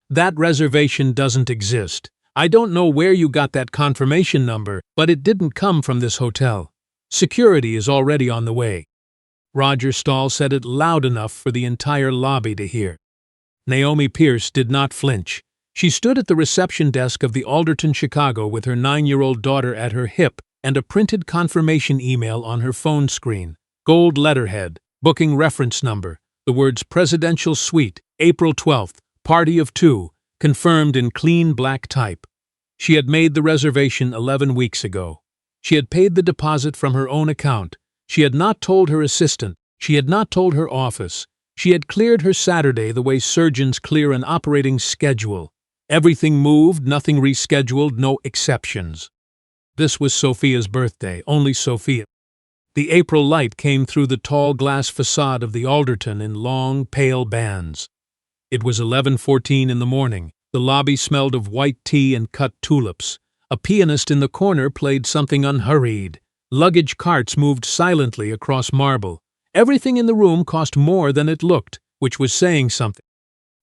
That reservation doesn't exist. I don't know where you got that confirmation number, but it didn't come from this hotel. Security is already on the way." Roger Stahl said it loud enough for the entire lobby to hear. Naomi Pierce did not flinch. She stood at the reception desk of the Alderton Chicago with her 9-year-old daughter at her hip and a printed confirmation email on her phone screen. Gold letterhead, booking reference number, the words Presidential Suite, April 12th, Party of 2, confirmed in clean black type. She had made the reservation 11 weeks ago. She had paid the deposit from her own account. She had not told her assistant. She had not told her office. She had cleared her Saturday the way surgeons clear an operating schedule. Everything moved, nothing rescheduled, no exceptions. This was Sofia's birthday, only Sofia. The April light came through the tall glass facade of the Alderton in long, pale bands. It was 11:14 in the morning. The lobby smelled of white tea and cut tulips. A pianist in the corner played something unhurried. Luggage carts moved silently across marble. Everything in the room cost more than it looked, which was saying something.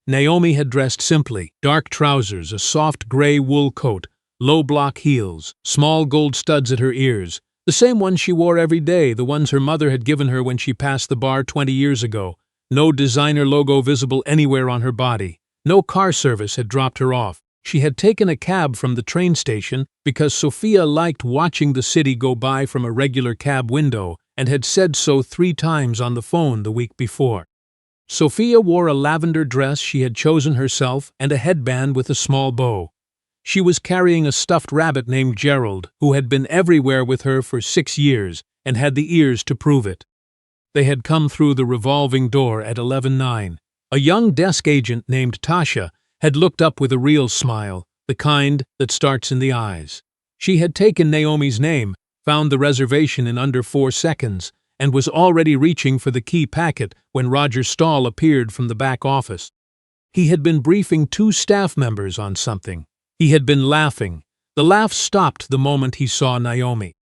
Naomi had dressed simply, dark trousers, a soft gray wool coat, low block heels, small gold studs at her ears, the same ones she wore every day, the ones her mother had given her when she passed the bar 20 years ago. No designer logo visible anywhere on her body. No car service had dropped her off. She had taken a cab from the train station because Sofia liked watching the city go by from a regular cab window and had said so 3 times on the phone the week before. Sofia wore a lavender dress she had chosen herself and a headband with a small bow. She was carrying a stuffed rabbit named Gerald, who had been everywhere with her for 6 years and had the ears to prove it. They had come through the revolving door at 11:09. A young desk agent named Tasha had looked up with a real smile, the kind that starts in the eyes. She had taken Naomi's name, found the reservation in under 4 seconds, and was already reaching for the key packet when Roger Stahl appeared from the back office. He had been briefing 2 staff members on something. He had been laughing. The laugh stopped the moment he saw Naomi.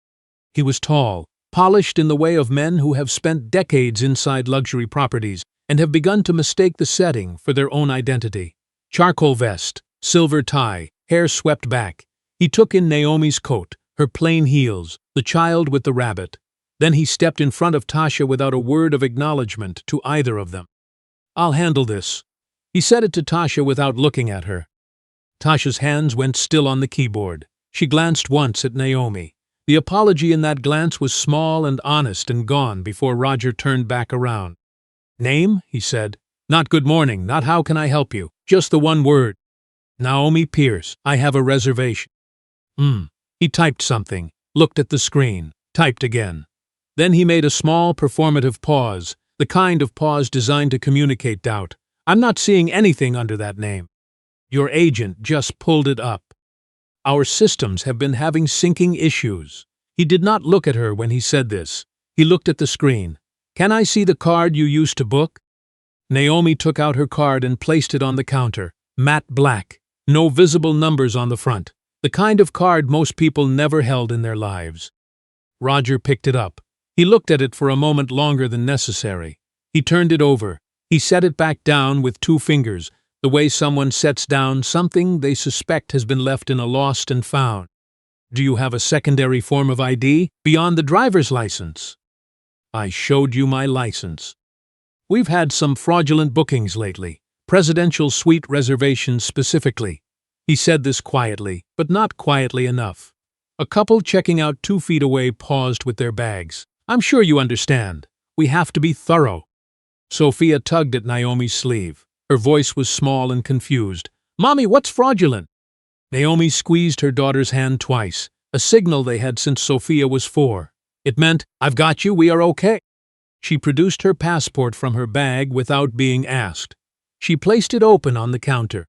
He was tall, polished in the way of men who have spent decades inside luxury properties and have begun to mistake the setting for their own identity. Charcoal vest, silver tie, hair swept back. He took in Naomi's coat, her plain heels, the child with the rabbit. Then he stepped in front of Tasha without a word of acknowledgement to either of them. "I'll handle this." He said it to Tasha without looking at her. Tasha's hands went still on the keyboard. She glanced once at Naomi. The apology in that glance was small and honest and gone before Roger turned back around. "Name?" he said. "Not good morning, not how can I help you. Just the one word. Naomi Pierce. I have a reservation." He typed something, looked at the screen, typed again. Then he made a small performative pause, the kind of pause designed to communicate doubt. "I'm not seeing anything under that name." "Your agent just pulled it up. Our systems have been having syncing issues." He did not look at her when he said this. He looked at the screen. "Can I see the card you used to book?" Naomi took out her card and placed it on the counter. Matte black. No visible numbers on the front. The kind of card most people never held in their lives. Roger picked it up. He looked at it for a moment longer than necessary. He turned it over. He set it back down with 2 fingers, the way someone sets down something they suspect has been left in a lost and found. "Do you have a secondary form of ID beyond the driver's license?" "I showed you my license." "We've had some fraudulent bookings lately, presidential suite reservations specifically." He said this quietly, but not quietly enough. A couple checking out 2 feet away paused with their bags. "I'm sure you understand. We have to be thorough." Sofia tugged at Naomi's sleeve. Her voice was small and confused. "Mommy, what's fraudulent?" Naomi squeezed her daughter's hand twice, a signal they had since Sofia was 4. It meant, "I've got you, we are okay." She produced her passport from her bag without being asked. She placed it open on the counter.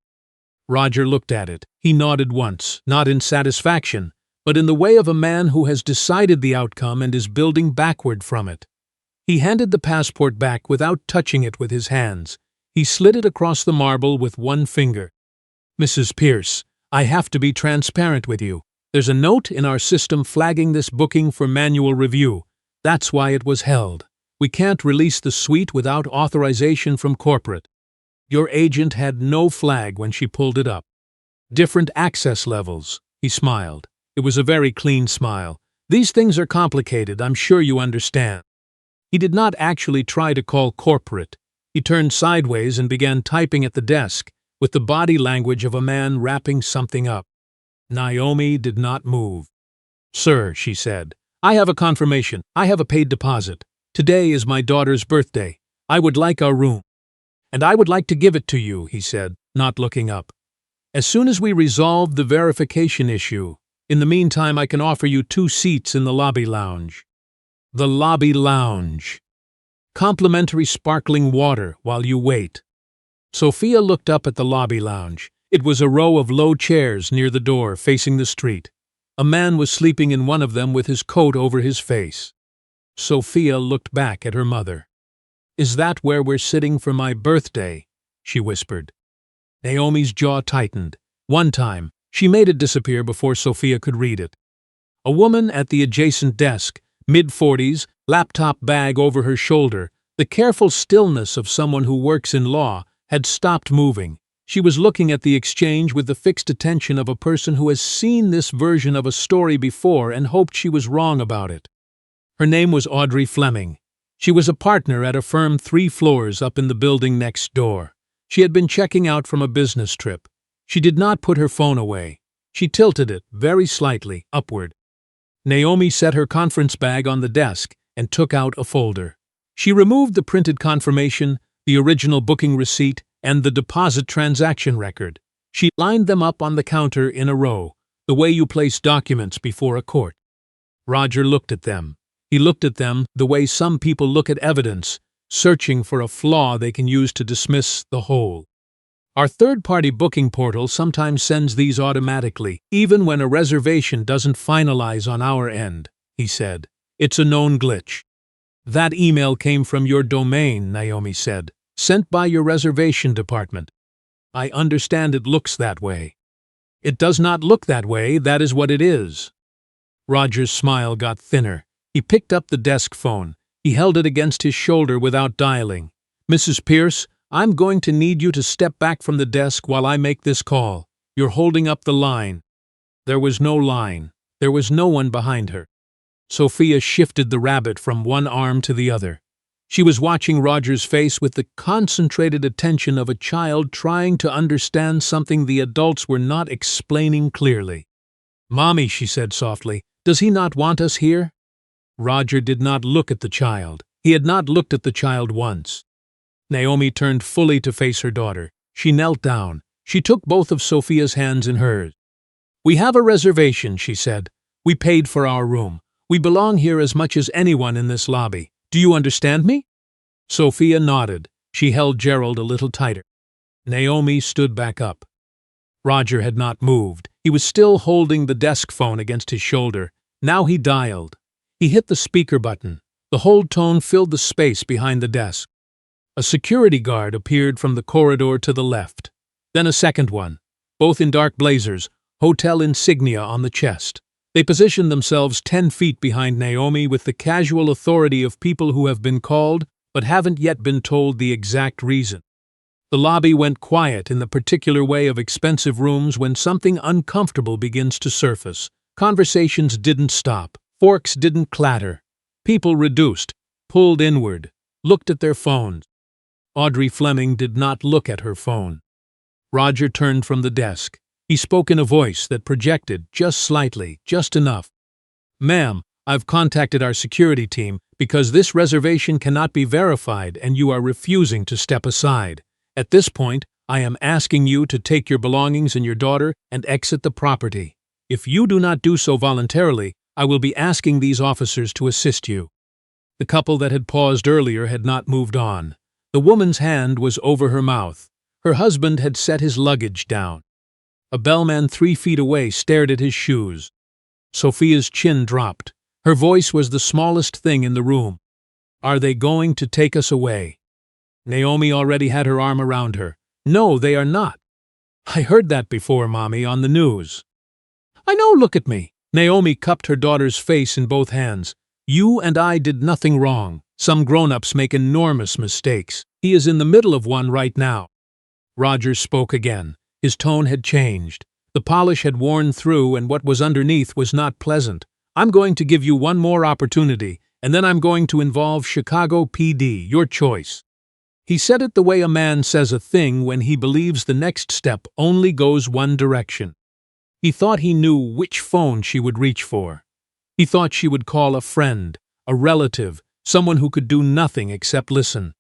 Roger looked at it. He nodded once, not in satisfaction, but in the way of a man who has decided the outcome and is building backward from it. He handed the passport back without touching it with his hands. He slid it across the marble with 1 finger. "Mrs. Pierce, I have to be transparent with you. There's a note in our system flagging this booking for manual review. That's why it was held. We can't release the suite without authorization from corporate." Your agent had no flag when she pulled it up. Different access levels. He smiled. It was a very clean smile. These things are complicated, I'm sure you understand. He did not actually try to call corporate. He turned sideways and began typing at the desk, with the body language of a man wrapping something up. Naomi did not move. "Sir," she said, "I have a confirmation. I have a paid deposit. Today is my daughter's birthday. I would like our room." "And I would like to give it to you," he said, not looking up. "As soon as we resolve the verification issue. In the meantime, I can offer you 2 seats in the lobby lounge." The lobby lounge. Complimentary sparkling water while you wait. Sofia looked up at the lobby lounge. It was a row of low chairs near the door, facing the street. A man was sleeping in one of them with his coat over his face. Sofia looked back at her mother. "Is that where we're sitting for my birthday?" she whispered. Naomi's jaw tightened. One time, she made it disappear before Sofia could read it. A woman at the adjacent desk, mid-40s, laptop bag over her shoulder, the careful stillness of someone who works in law, had stopped moving. She was looking at the exchange with the fixed attention of a person who has seen this version of a story before and hoped she was wrong about it. Her name was Audrey Fleming. She was a partner at a firm 3 floors up in the building next door. She had been checking out from a business trip. She did not put her phone away. She tilted it, very slightly, upward. Naomi set her conference bag on the desk and took out a folder. She removed the printed confirmation, the original booking receipt, and the deposit transaction record. She lined them up on the counter in a row, the way you place documents before a court. Roger looked at them. He looked at them the way some people look at evidence, searching for a flaw they can use to dismiss the whole. "Our third-party booking portal sometimes sends these automatically, even when a reservation doesn't finalize on our end," he said. "It's a known glitch." "That email came from your domain," Naomi said. "Sent by your reservation department." "I understand it looks that way." "It does not look that way, that is what it is." Roger's smile got thinner. He picked up the desk phone. He held it against his shoulder without dialing. "Mrs. Pierce, I'm going to need you to step back from the desk while I make this call. You're holding up the line." There was no line. There was no one behind her. Sofia shifted the rabbit from one arm to the other. She was watching Roger's face with the concentrated attention of a child trying to understand something the adults were not explaining clearly. "Mommy," she said softly, "does he not want us here?" Roger did not look at the child. He had not looked at the child once. Naomi turned fully to face her daughter. She knelt down. She took both of Sofia's hands in hers. "We have a reservation," she said. "We paid for our room. We belong here as much as anyone in this lobby. Do you understand me?" Sofia nodded. She held Gerald a little tighter. Naomi stood back up. Roger had not moved. He was still holding the desk phone against his shoulder. Now he dialed. He hit the speaker button. The hold tone filled the space behind the desk. A security guard appeared from the corridor to the left. Then a second one, both in dark blazers, hotel insignia on the chest. They positioned themselves 10 feet behind Naomi with the casual authority of people who have been called but haven't yet been told the exact reason. The lobby went quiet in the particular way of expensive rooms when something uncomfortable begins to surface. Conversations didn't stop. Forks didn't clatter. People reduced, pulled inward, looked at their phones. Audrey Fleming did not look at her phone. Roger turned from the desk. He spoke in a voice that projected, just slightly, just enough. "Ma'am, I've contacted our security team because this reservation cannot be verified and you are refusing to step aside. At this point, I am asking you to take your belongings and your daughter and exit the property. If you do not do so voluntarily, I will be asking these officers to assist you." The couple that had paused earlier had not moved on. The woman's hand was over her mouth. Her husband had set his luggage down. A bellman 3 feet away stared at his shoes. Sofia's chin dropped. Her voice was the smallest thing in the room. "Are they going to take us away?" Naomi already had her arm around her. "No, they are not." "I heard that before, Mommy, on the news." "I know, look at me." Naomi cupped her daughter's face in both hands. "You and I did nothing wrong. Some grown-ups make enormous mistakes. He is in the middle of one right now." Roger spoke again. His tone had changed. The polish had worn through, and what was underneath was not pleasant. "I'm going to give you one more opportunity, and then I'm going to involve Chicago PD, your choice." He said it the way a man says a thing when he believes the next step only goes one direction. He thought he knew which phone she would reach for. He thought she would call a friend, a relative, someone who could do nothing except listen.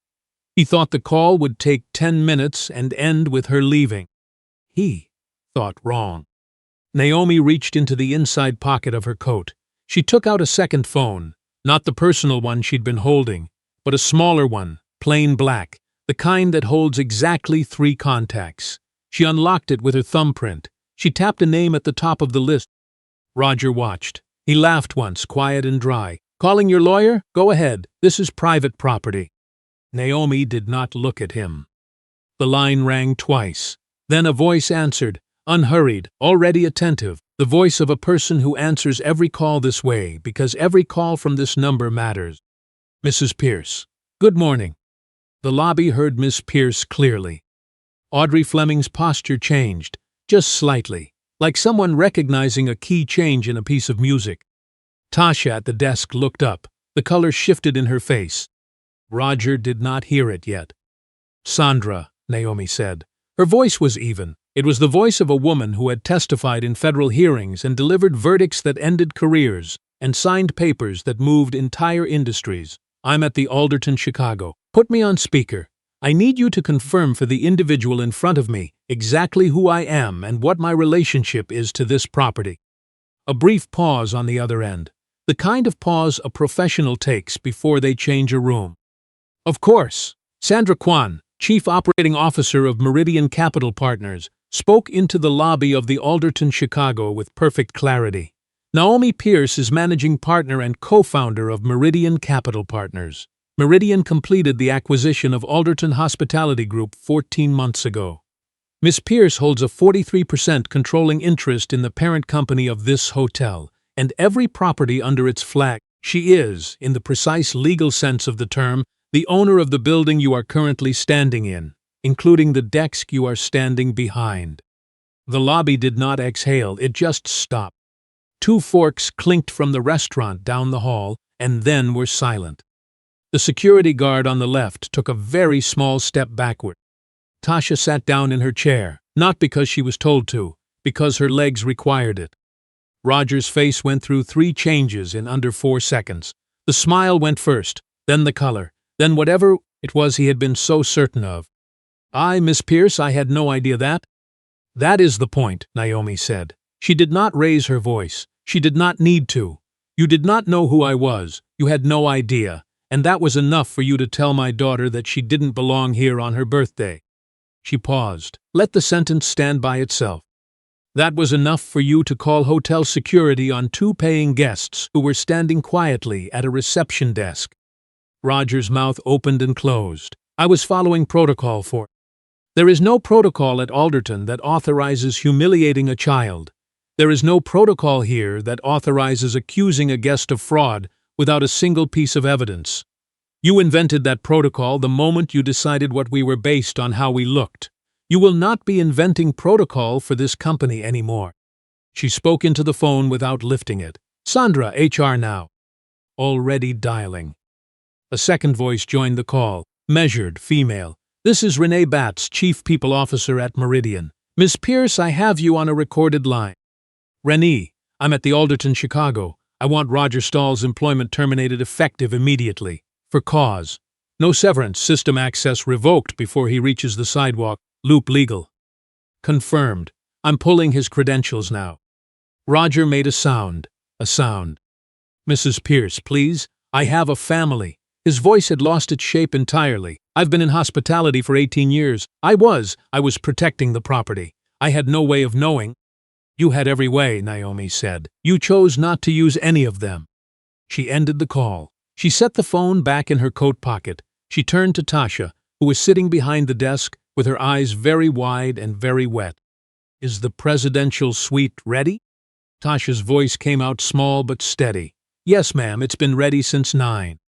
He thought the call would take 10 minutes and end with her leaving. He thought wrong. Naomi reached into the inside pocket of her coat. She took out a second phone, not the personal one she'd been holding, but a smaller one, plain black, the kind that holds exactly 3 contacts. She unlocked it with her thumbprint. She tapped a name at the top of the list. Roger watched. He laughed once, quiet and dry. "Calling your lawyer? Go ahead. This is private property." Naomi did not look at him. The line rang twice. Then a voice answered, unhurried, already attentive, the voice of a person who answers every call this way because every call from this number matters. "Mrs. Pierce. Good morning." The lobby heard Miss Pierce clearly. Audrey Fleming's posture changed, just slightly, like someone recognizing a key change in a piece of music. Tasha at the desk looked up. The color shifted in her face. Roger did not hear it yet. "Sandra," Naomi said. Her voice was even. It was the voice of a woman who had testified in federal hearings and delivered verdicts that ended careers and signed papers that moved entire industries. "I'm at the Alderton Chicago. Put me on speaker. I need you to confirm for the individual in front of me exactly who I am and what my relationship is to this property." A brief pause on the other end. The kind of pause a professional takes before they change a room. "Of course." Sandra Kwan, Chief Operating Officer of Meridian Capital Partners, spoke into the lobby of the Alderton Chicago with perfect clarity. Naomi Pierce is Managing Partner and co-founder of Meridian Capital Partners. Meridian completed the acquisition of Alderton Hospitality Group 14 months ago. Miss Pierce holds a 43% controlling interest in the parent company of this hotel, and every property under its flag. She is, in the precise legal sense of the term, the owner of the building you are currently standing in, including the desk you are standing behind. The lobby did not exhale, it just stopped. 2 forks clinked from the restaurant down the hall, and then were silent. The security guard on the left took a very small step backward. Tasha sat down in her chair, not because she was told to, because her legs required it. Roger's face went through 3 changes in under 4 seconds. The smile went first, then the color, then whatever it was he had been so certain of. Miss Pierce, I had no idea that." "That is the point," Naomi said. She did not raise her voice. She did not need to. "You did not know who I was. You had no idea. And that was enough for you to tell my daughter that she didn't belong here on her birthday." She paused. Let the sentence stand by itself. "That was enough for you to call hotel security on 2 paying guests who were standing quietly at a reception desk." Roger's mouth opened and closed. "I was following protocol for." "There is no protocol at Alderton that authorizes humiliating a child. There is no protocol here that authorizes accusing a guest of fraud without a single piece of evidence. You invented that protocol the moment you decided what we were based on how we looked. You will not be inventing protocol for this company anymore." She spoke into the phone without lifting it. "Sandra, HR now." Already dialing. A second voice joined the call, measured, female. "This is Renee Batts, Chief People Officer at Meridian. Miss Pierce, I have you on a recorded line." "Renee, I'm at the Alderton Chicago. I want Roger Stahl's employment terminated effective immediately. For cause. No severance, system access revoked before he reaches the sidewalk. Loop legal." "Confirmed. I'm pulling his credentials now." Roger made a sound. "Mrs. Pierce, please. I have a family." His voice had lost its shape entirely. "I've been in hospitality for 18 years. I was protecting the property. I had no way of knowing." "You had every way," Naomi said. "You chose not to use any of them." She ended the call. She set the phone back in her coat pocket. She turned to Tasha, who was sitting behind the desk with her eyes very wide and very wet. "Is the presidential suite ready?" Tasha's voice came out small but steady. "Yes, ma'am, it's been ready since 9.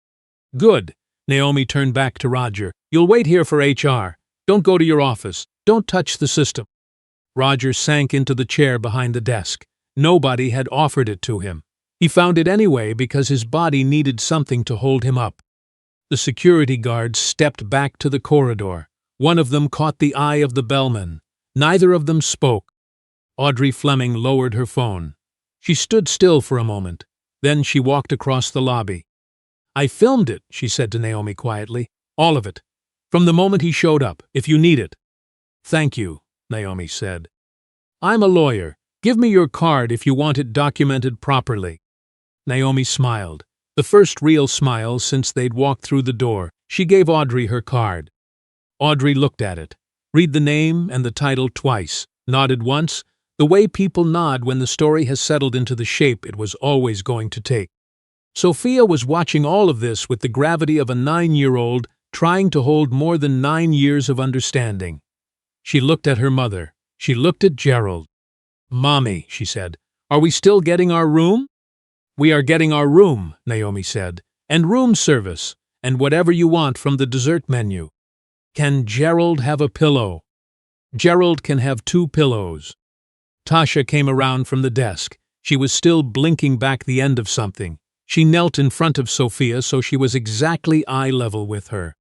"Good." Naomi turned back to Roger. "You'll wait here for HR. Don't go to your office. Don't touch the system. Roger sank into the chair behind the desk. Nobody had offered it to him. He found it anyway because his body needed something to hold him up. The security guards stepped back to the corridor. One of them caught the eye of the bellman. Neither of them spoke. Audrey Fleming lowered her phone. She stood still for a moment. Then she walked across the lobby. I filmed it, she said to Naomi quietly. All of it. From the moment he showed up, if you need it. Thank you, Naomi said. I'm a lawyer. Give me your card if you want it documented properly. Naomi smiled. The first real smile since they'd walked through the door. She gave Audrey her card. Audrey looked at it. Read the name and the title twice. Nodded once, the way people nod when the story has settled into the shape it was always going to take. Sofia was watching all of this with the gravity of a 9-year-old trying to hold more than 9 years of understanding. She looked at her mother. She looked at Gerald. Mommy, she said, are we still getting our room? We are getting our room, Naomi said, and room service, and whatever you want from the dessert menu. Can Gerald have a pillow? Gerald can have 2 pillows. Tasha came around from the desk. She was still blinking back the end of something. She knelt in front of Sofia so she was exactly eye level with her.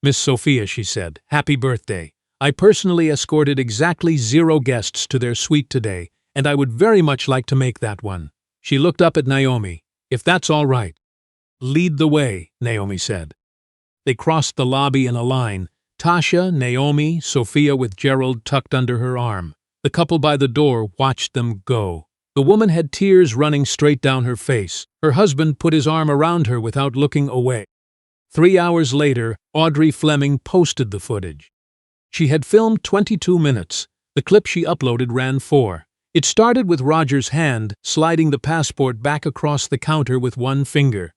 Miss Sofia, she said, happy birthday. I personally escorted exactly 0 guests to their suite today, and I would very much like to make that one. She looked up at Naomi. If that's all right. Lead the way, Naomi said. They crossed the lobby in a line. Tasha, Naomi, Sofia with Gerald tucked under her arm. The couple by the door watched them go. The woman had tears running straight down her face. Her husband put his arm around her without looking away. 3 hours later, Audrey Fleming posted the footage. She had filmed 22 minutes. The clip she uploaded ran 4. It started with Roger's hand sliding the passport back across the counter with one finger.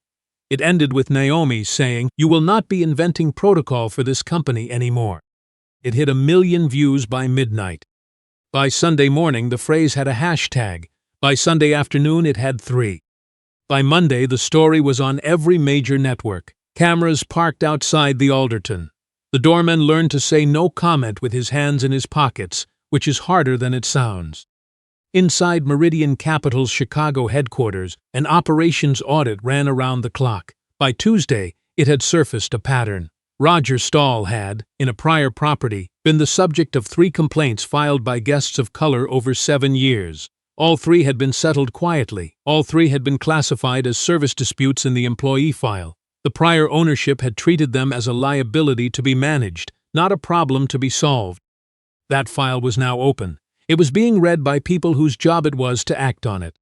It ended with Naomi saying, "You will not be inventing protocol for this company anymore." It hit 1 million views by midnight. By Sunday morning, the phrase had a hashtag. By Sunday afternoon, it had 3. By Monday, the story was on every major network. Cameras parked outside the Alderton. The doorman learned to say no comment with his hands in his pockets, which is harder than it sounds. Inside Meridian Capital's Chicago headquarters, an operations audit ran around the clock. By Tuesday, it had surfaced a pattern. Roger Stahl had, in a prior property, been the subject of 3 complaints filed by guests of color over 7 years. All 3 had been settled quietly. All 3 had been classified as service disputes in the employee file. The prior ownership had treated them as a liability to be managed, not a problem to be solved. That file was now open. It was being read by people whose job it was to act on it.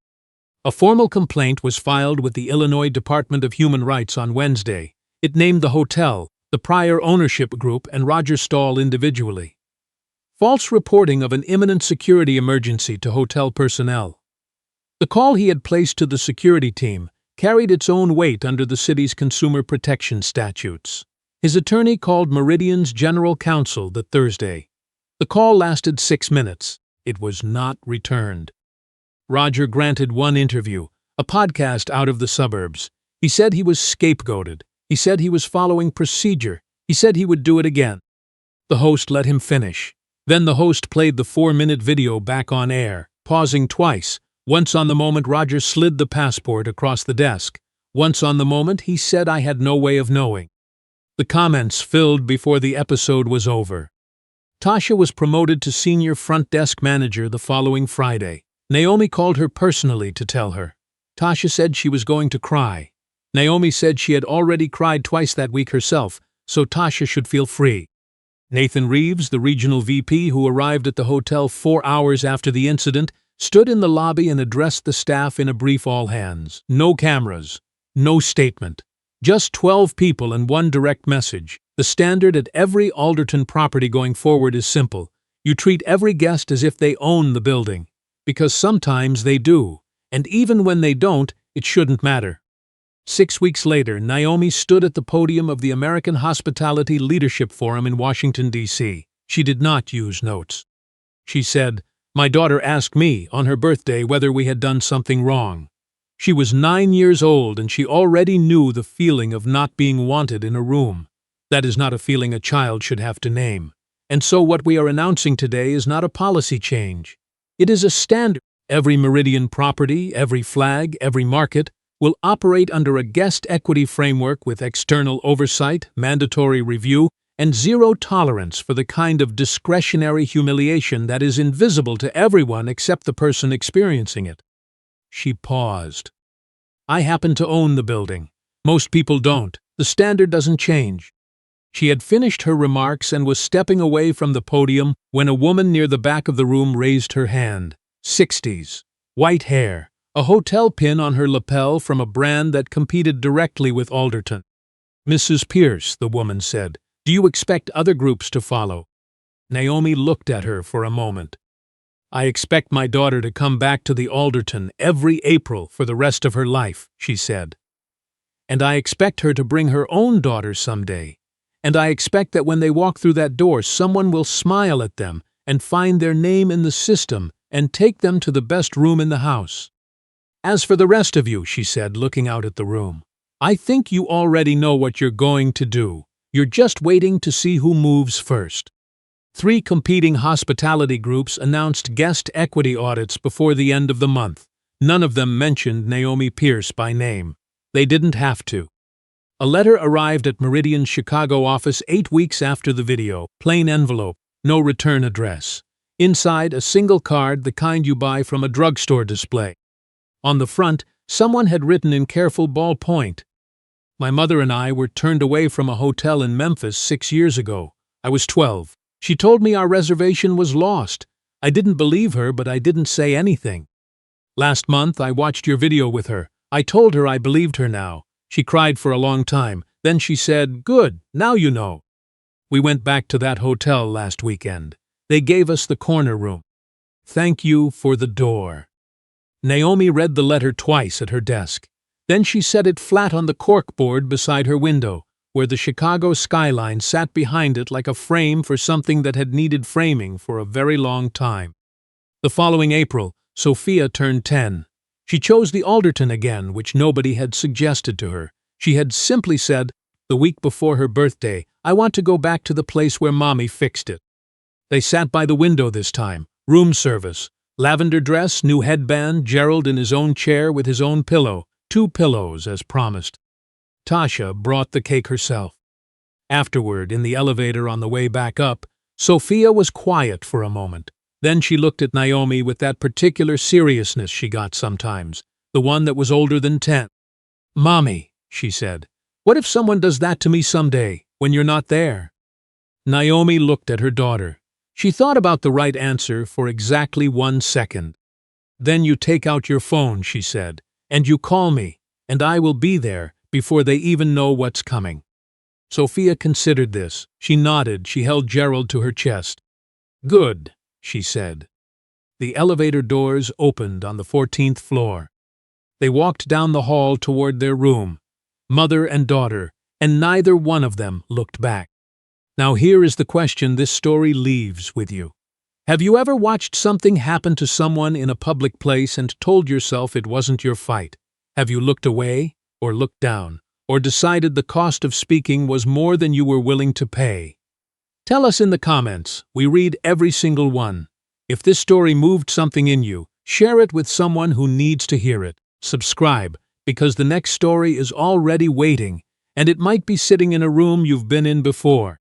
A formal complaint was filed with the Illinois Department of Human Rights on Wednesday. It named the hotel, the prior ownership group, and Roger Stahl individually. False reporting of an imminent security emergency to hotel personnel. The call he had placed to the security team carried its own weight under the city's consumer protection statutes. His attorney called Meridian's general counsel that Thursday. The call lasted 6 minutes. It was not returned. Roger granted one interview, a podcast out of the suburbs. He said he was scapegoated. He said he was following procedure. He said he would do it again. The host let him finish. Then the host played the 4-minute video back on air, pausing twice. Once on the moment Roger slid the passport across the desk. Once on the moment he said, "I had no way of knowing." The comments filled before the episode was over. Tasha was promoted to senior front desk manager the following Friday. Naomi called her personally to tell her. Tasha said she was going to cry. Naomi said she had already cried twice that week herself, so Tasha should feel free. Nathan Reeves, the regional VP who arrived at the hotel 4 hours after the incident, stood in the lobby and addressed the staff in a brief all hands. No cameras, no statement. Just 12 people and one direct message. The standard at every Alderton property going forward is simple. You treat every guest as if they own the building. Because sometimes they do. And even when they don't, it shouldn't matter. 6 weeks later, Naomi stood at the podium of the American Hospitality Leadership Forum in Washington, D.C. She did not use notes. She said, "My daughter asked me on her birthday whether we had done something wrong." She was 9 years old and she already knew the feeling of not being wanted in a room. That is not a feeling a child should have to name. And so what we are announcing today is not a policy change. It is a standard. Every Meridian property, every flag, every market will operate under a guest equity framework with external oversight, mandatory review, and zero tolerance for the kind of discretionary humiliation that is invisible to everyone except the person experiencing it. She paused. I happen to own the building. Most people don't. The standard doesn't change. She had finished her remarks and was stepping away from the podium when a woman near the back of the room raised her hand. 60s. White hair. A hotel pin on her lapel from a brand that competed directly with Alderton. Mrs. Pierce, the woman said, do you expect other groups to follow? Naomi looked at her for a moment. I expect my daughter to come back to the Alderton every April for the rest of her life, she said. And I expect her to bring her own daughter someday. And I expect that when they walk through that door, someone will smile at them and find their name in the system and take them to the best room in the house. As for the rest of you, she said, looking out at the room, I think you already know what you're going to do. You're just waiting to see who moves first. 3 competing hospitality groups announced guest equity audits before the end of the month. None of them mentioned Naomi Pierce by name. They didn't have to. A letter arrived at Meridian's Chicago office 8 weeks after the video. Plain envelope, no return address. Inside, a single card, the kind you buy from a drugstore display. On the front, someone had written in careful ballpoint, my mother and I were turned away from a hotel in Memphis 6 years ago. I was 12. She told me our reservation was lost. I didn't believe her, but I didn't say anything. Last month, I watched your video with her. I told her I believed her now. She cried for a long time. Then she said, good, now you know. We went back to that hotel last weekend. They gave us the corner room. Thank you for the door. Naomi read the letter twice at her desk. Then she set it flat on the corkboard beside her window, where the Chicago skyline sat behind it like a frame for something that had needed framing for a very long time. The following April, Sofia turned 10. She chose the Alderton again, which nobody had suggested to her. She had simply said, the week before her birthday, I want to go back to the place where Mommy fixed it. They sat by the window this time. Room service. Lavender dress, new headband, Gerald in his own chair with his own pillow. 2 pillows, as promised. Tasha brought the cake herself. Afterward, in the elevator on the way back up, Sofia was quiet for a moment. Then she looked at Naomi with that particular seriousness she got sometimes, the one that was older than 10. Mommy, she said, what if someone does that to me someday, when you're not there? Naomi looked at her daughter. She thought about the right answer for exactly 1 second. Then you take out your phone, she said, and you call me, and I will be there before they even know what's coming. Sofia considered this. She nodded. She held Gerald to her chest. Good, she said. The elevator doors opened on the 14th floor. They walked down the hall toward their room, mother and daughter, and neither one of them looked back. Now here is the question this story leaves with you. Have you ever watched something happen to someone in a public place and told yourself it wasn't your fight? Have you looked away, or looked down, or decided the cost of speaking was more than you were willing to pay? Tell us in the comments. We read every single one. If this story moved something in you, share it with someone who needs to hear it. Subscribe, because the next story is already waiting, and it might be sitting in a room you've been in before.